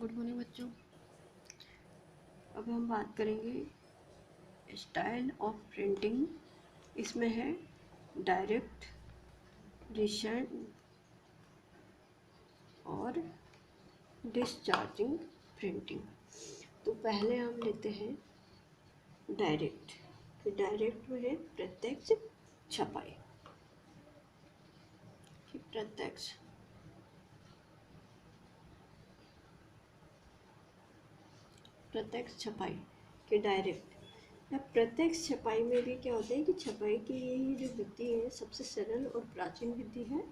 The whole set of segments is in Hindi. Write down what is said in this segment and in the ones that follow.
गुड मॉर्निंग बच्चों। अब हम बात करेंगे स्टाइल ऑफ प्रिंटिंग। इसमें है डायरेक्ट, रिसेंट और डिस्चार्जिंग प्रिंटिंग। तो पहले हम लेते हैं डायरेक्ट। कि डायरेक्ट में है प्रत्यक्ष छपाई। कि प्रत्यक्ष छपाई कि डायरेक्ट या प्रत्यक्ष छपाई में भी क्या होता है कि छपाई की ये जो विधि है सबसे सरल और प्राचीन विधि है।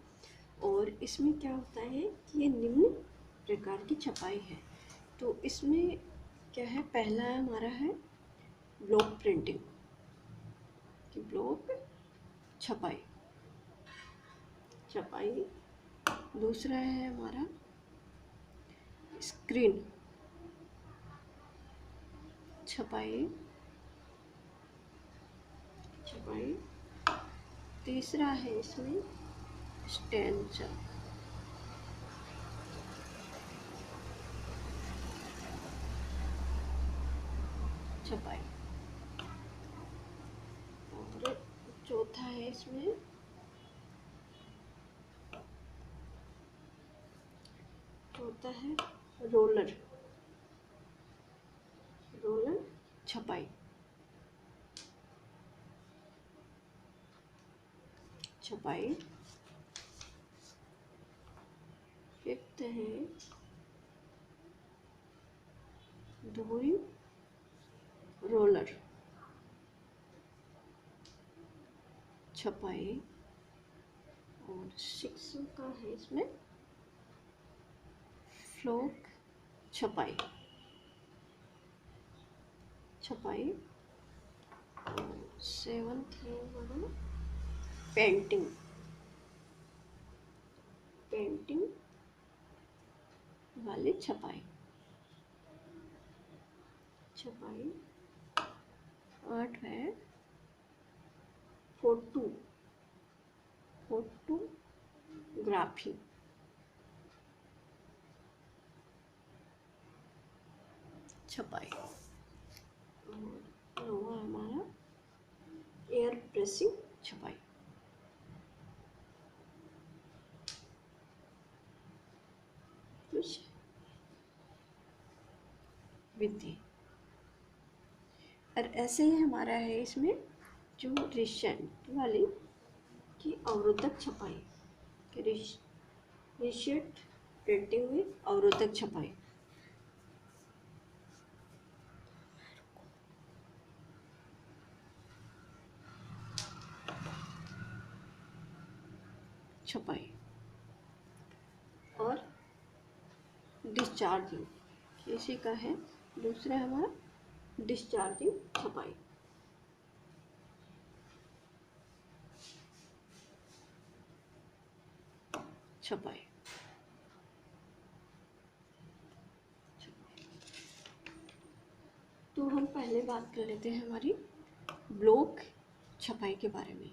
और इसमें क्या होता है कि ये निम्न प्रकार की छपाई है। तो इसमें क्या है, पहला हमारा है ब्लॉक प्रिंटिंग कि ब्लॉक छपाई। दूसरा है हमारा स्क्रीन छपाई। तीसरा है इसमें स्टेंचर छपाई। और चौथा है इसमें रोलर छपाई। फिफ्थ है धुरी रोलर छपाई। और सिक्स का है इसमें फ्लोक छपाई। सेवंथ है हमारा पेंटिंग वाली छपाई। आठ है फोटोग्राफी छपाई। और नौवा हमारा एयर प्रेसिंग छपाई। कुछ विधि और ऐसे ही हमारा है इसमें जो रिसेंट वाली की अवरोधक छपाई। रिसेंट प्रिंटिंग में अवरोधक छपाई। और डिस्चार्जिंग इसी का है। दूसरा हमारा डिस्चार्जिंग छपाई। तो हम पहले बात कर लेते हैं हमारी ब्लॉक छपाई के बारे में।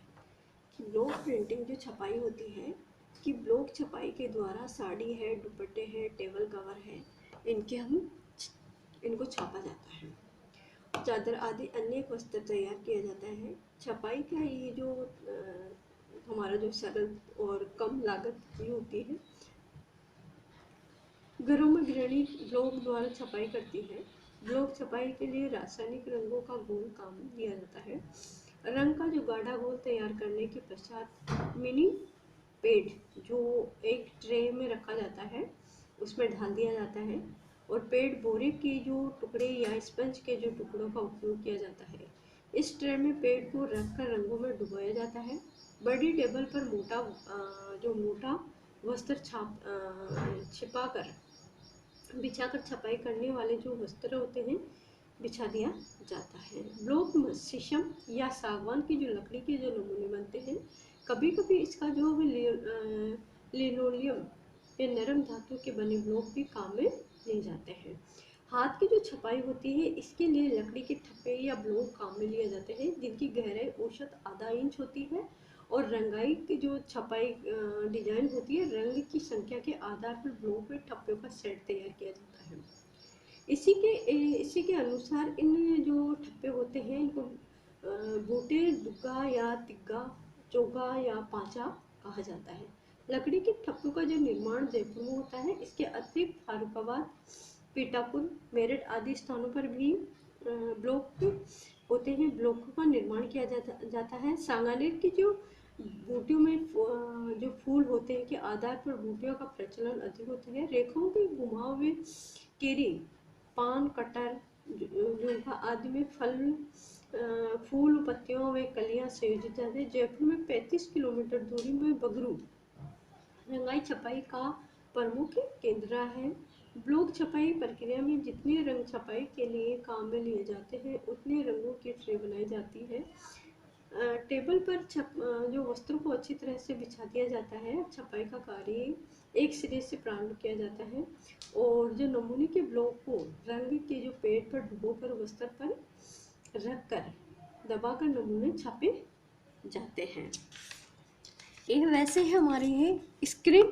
कि ब्लॉक प्रिंटिंग जो छपाई होती है कि ब्लॉक छपाई के द्वारा साड़ी है, दुपट्टे हैं, टेबल कवर है, इनको छापा जाता है। चादर आदि अन्य वस्त्र तैयार किया जाता है। छपाई का ये जो हमारा जो सरल और कम लागत की होती है। घरों में गृहिणी ब्लॉक द्वारा छपाई करती है। ब्लॉक छपाई के लिए रासायनिक रंगों का घोल काम दिया जाता है। रंग का जो गाढ़ा घोल तैयार करने के पश्चात मिनी पेड जो एक ट्रे में रखा जाता है उसमें ढाल दिया जाता है। और पेड बोरे के जो टुकड़े या स्पंज के जो टुकड़ों का उपयोग किया जाता है। इस ट्रे में पेड़ को रखकर रंगों में डुबोया जाता है। बड़ी टेबल पर मोटा वस्त्र छिपाकर बिछाकर छपाई करने वाले जो वस्त्र होते हैं बिछा दिया जाता है। ब्लॉक शीशम या सागवान की जो लकड़ी के जो नमूने बनते हैं, कभी कभी इसका जो लिनोलियम या नरम धातु के बने ब्लॉक भी काम में लिए जाते हैं। हाथ की जो छपाई होती है इसके लिए लकड़ी के ठप्पे या ब्लॉक काम में लिए जाते हैं जिनकी गहराई औसत आधा इंच होती है और रंगाई की जो छपाई डिजाइन होती है, रंग की संख्या के आधार पर ब्लॉक में ठप्पियों का सेट तैयार किया जाता है। इसी के अनुसार इन जो ठप्पे होते हैं इनको बूटे, दुग्गा या तिग्गा, चोगा या पांचा कहा जाता है। लकड़ी के ठप्पों का जो निर्माण जयपुर में होता है। इसके अतिरिक्त फारुखाबाद, पीटापुर, मेरठ आदि स्थानों पर भी ब्लॉक होते हैं। ब्लॉकों का निर्माण किया जाता है। सांगानेर की जो बूटियों में जो फूल होते हैं के आधार पर बूटियों का प्रचलन अधिक होता है। रेखाओं के घुमाव में केरी, पान, कटहल, झुमका आदि में फूल, पत्तियों में कलियां संयोजित जाते हैं। जयपुर में 35 किलोमीटर दूरी में बगरू रंगाई छपाई का प्रमुख केंद्र है। ब्लॉक छपाई प्रक्रिया में जितने रंग छपाई के लिए काम में लिए जाते हैं उतने रंगों की ट्रे बनाई जाती है। टेबल पर जो वस्त्रों को अच्छी तरह से बिछा दिया जाता है। छपाई का कार्य एक सिरे से प्रारंभ किया जाता है और जो नमूने के ब्लॉक को रंग के जो पेड़ पर डुबोकर वस्त्र पर रखकर दबाकर नमूने छापे जाते हैं। ये वैसे ही हमारे ये स्क्रीन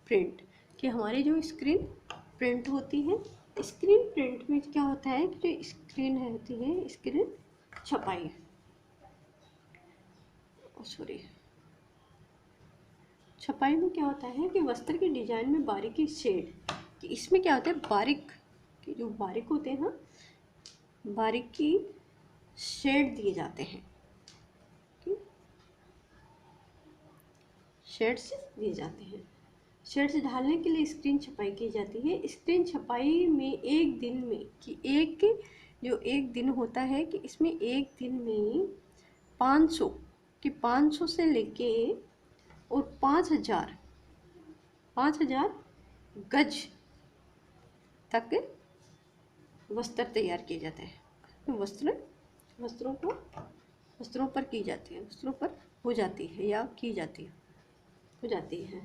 प्रिंट कि हमारी जो स्क्रीन प्रिंट होती है, स्क्रीन प्रिंट में क्या होता है कि जो स्क्रीन होती है, स्क्रीन छपाई छपाई में क्या होता है कि वस्त्र के डिजाइन में बारीकी शेड, कि इसमें क्या होता है बारीक कि जो बारीक होते हैं ना, बारीकी शेड दिए जाते हैं, शेड्स दिए जाते हैं। शेड्स ढालने के लिए स्क्रीन छपाई की जाती है। स्क्रीन छपाई में एक दिन में कि एक दिन होता है कि इसमें एक दिन में 500 से लेके और 5000 गज तक वस्त्र तैयार किए जाते हैं। वस्त्रों पर की जाती है, वस्त्रों पर हो जाती है या की जाती है, हो जाती है।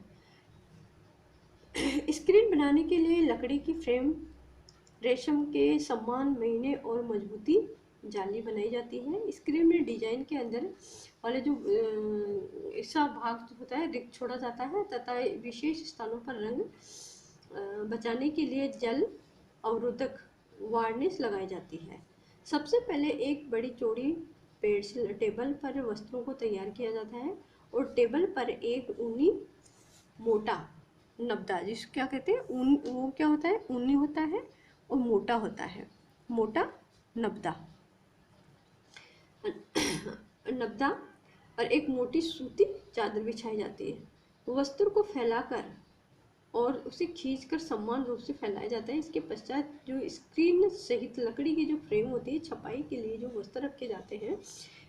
स्क्रीन बनाने के लिए लकड़ी की फ्रेम, रेशम के समान महीने और मजबूती जाली बनाई जाती है। स्क्रीन में डिजाइन के अंदर वाले जो ऐसा भाग होता है छोड़ा जाता है तथा विशेष स्थानों पर रंग बचाने के लिए जल अवरोधक वार्निश लगाई जाती है। सबसे पहले एक बड़ी चौड़ी टेबल पर वस्त्रों को तैयार किया जाता है और टेबल पर एक ऊनी मोटा नब्दा, जिसको क्या कहते हैं ऊन, वो क्या होता है ऊनी होता है और मोटा होता है, मोटा नब्दा नब्दा और एक मोटी सूती चादर बिछाई जाती है। वस्त्र को फैलाकर और उसे खींचकर समान रूप से फैलाया जाता है। इसके पश्चात जो स्क्रीन सहित लकड़ी की जो फ्रेम होती है, छपाई के लिए जो वस्त्र रखे जाते हैं,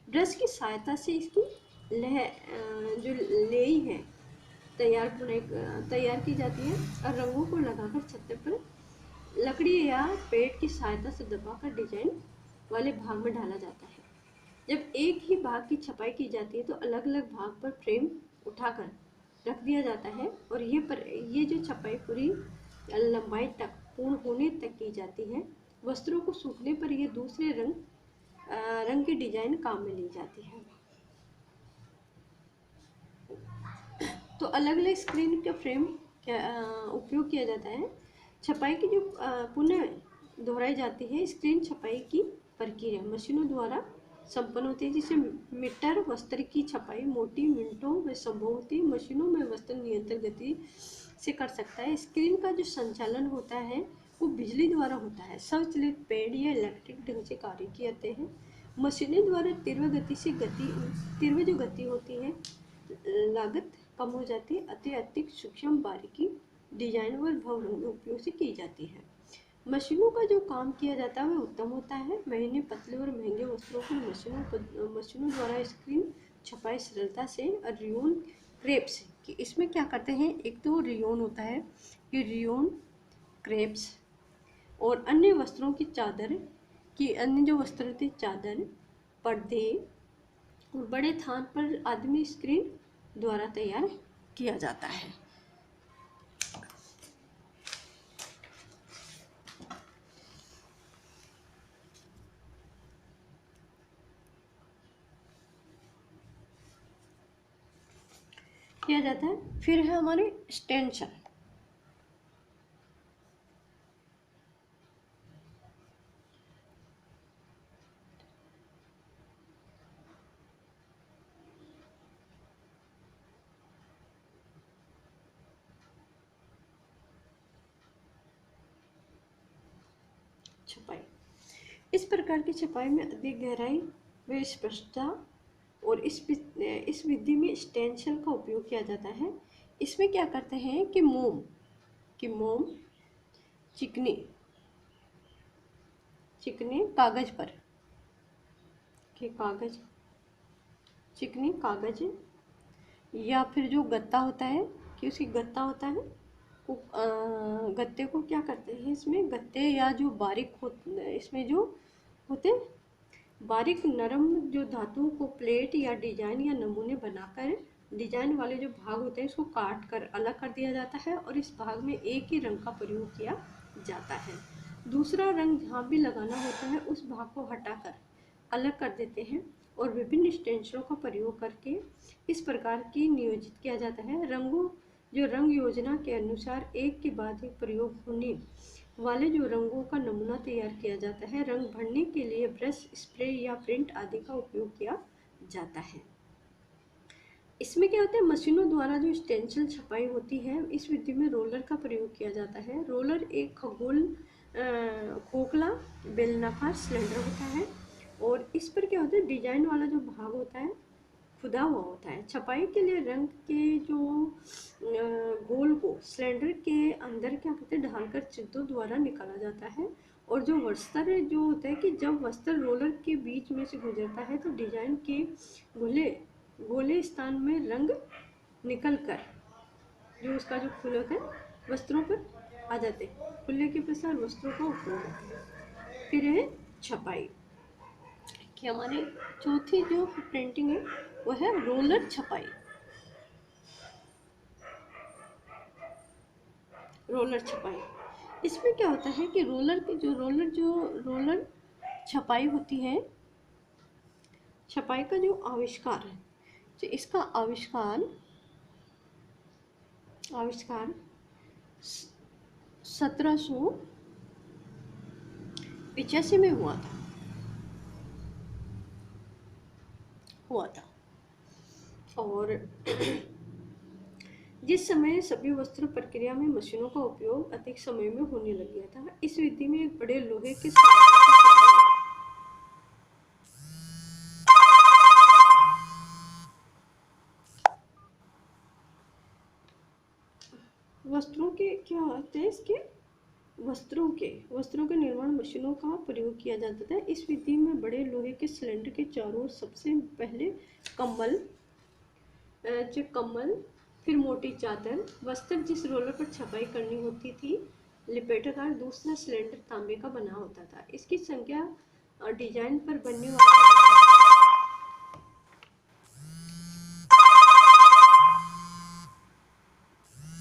ब्रश की सहायता से इसकी जो लेई है तैयार की जाती है और रंगों को लगाकर छत्ते पर लकड़ी या पेड़ की सहायता से दबाकर डिजाइन वाले भाग में डाला जाता है। जब एक ही भाग की छपाई की जाती है तो अलग अलग भाग पर फ्रेम उठाकर रख दिया जाता है और ये जो छपाई पूरी लंबाई तक पूर्ण होने तक की जाती है। वस्त्रों को सूखने पर ये दूसरे रंग की डिजाइन काम में ली जाती है। तो अलग अलग स्क्रीन का फ्रेम उपयोग किया जाता है। छपाई की जो पुनः दोहराई जाती है। स्क्रीन छपाई की प्रक्रिया मशीनों द्वारा संपन्न होती है, जिसे मीटर वस्त्र की छपाई मोटी मिनटों में संभव होती है। मशीनों में वस्त्र नियंत्रित गति से कर सकता है। स्क्रीन का जो संचालन होता है वो बिजली द्वारा होता है। स्वचालित पेड़ या इलेक्ट्रिक ढंग से कार्य किए जाते हैं। मशीनें द्वारा तीव्र जो गति होती है, लागत कम हो जाती है। अत्यधिक सूक्ष्म बारीकी डिजाइन व भव उपयोग से की जाती है। मशीनों का जो काम किया जाता है वह उत्तम होता है। महीने पतले और महंगे वस्त्रों को मशीनों द्वारा स्क्रीन छपाई सरलता से और रियोन क्रेप्स कि इसमें क्या करते हैं, एक तो रियोन होता है कि रियोन क्रेप्स और अन्य वस्त्रों की चादर की अन्य जो वस्त्र थे, चादर, पर्दे और बड़े थान पर आदमी स्क्रीन द्वारा तैयार किया जाता है। किया जाता है। फिर है हमारे स्टेंशन। छपाई, इस प्रकार की छपाई में अधिक गहराई व स्पष्टता और इस विधि में स्टेंशन का उपयोग किया जाता है। इसमें क्या करते हैं कि मोम चिकने चिकने कागज पर कि कागज चिकनी कागज या फिर जो गत्ता होता है कि उसकी गत्ता होता है गत्ते को क्या करते हैं, इसमें गत्ते या जो बारीक इसमें जो होते बारीक नरम जो धातु को प्लेट या डिजाइन या नमूने बनाकर डिजाइन वाले जो भाग होते हैं उसको काट कर अलग कर दिया जाता है और इस भाग में एक ही रंग का प्रयोग किया जाता है। दूसरा रंग जहाँ भी लगाना होता है उस भाग को हटाकर अलग कर देते हैं और विभिन्न स्टेंसलों का प्रयोग करके इस प्रकार की नियोजित किया जाता है। जो रंग योजना के अनुसार एक के बाद एक प्रयोग होने वाले जो रंगों का नमूना तैयार किया जाता है। रंग भरने के लिए ब्रश, स्प्रे या प्रिंट आदि का उपयोग किया जाता है। इसमें क्या होता है, मशीनों द्वारा जो स्टेंसिल छपाई होती है इस विधि में रोलर का प्रयोग किया जाता है। रोलर एक खोखला बेलनाकार सिलेंडर होता है और इस पर क्या होता है, डिजाइन वाला जो भाग होता है खुदा हुआ होता है। छपाई के लिए रंग के जो गोल को सिलेंडर के अंदर क्या कहते हैं ढालकर चिद्दों द्वारा निकाला जाता है और जो वस्त्र जो होता है कि जब वस्त्र रोलर के बीच में से गुजरता है तो डिजाइन के गोले स्थान में रंग निकल कर जो उसका जो खुले होता है वस्त्रों पर आ जाते हैं। खुले के प्रसार वस्त्रों का उपयोग। फिर है छपाई कि हमारी चौथी जो प्रिंटिंग है वो है रोलर छपाई। रोलर छपाई, इसमें क्या होता है कि रोलर छपाई होती है, छपाई का जो आविष्कार है, तो इसका आविष्कार 1785 में हुआ था और जिस समय सभी वस्त्र प्रक्रिया में मशीनों का उपयोग अधिक समय में होने लग गया था। इस विधि में एक बड़े लोहे के वस्त्रों के क्या होते हैं, इसके वस्त्रों के निर्माण मशीनों का प्रयोग किया जाता था। इस विधि में बड़े लोहे के सिलेंडर के चारों ओर सबसे पहले कम्बल, फिर मोटी चादर, वस्त्र जिस रोलर पर छपाई करनी होती थी लिपेटकर दूसरा सिलेंडर तांबे का बना होता था। इसकी संख्या डिजाइन पर बनने वाले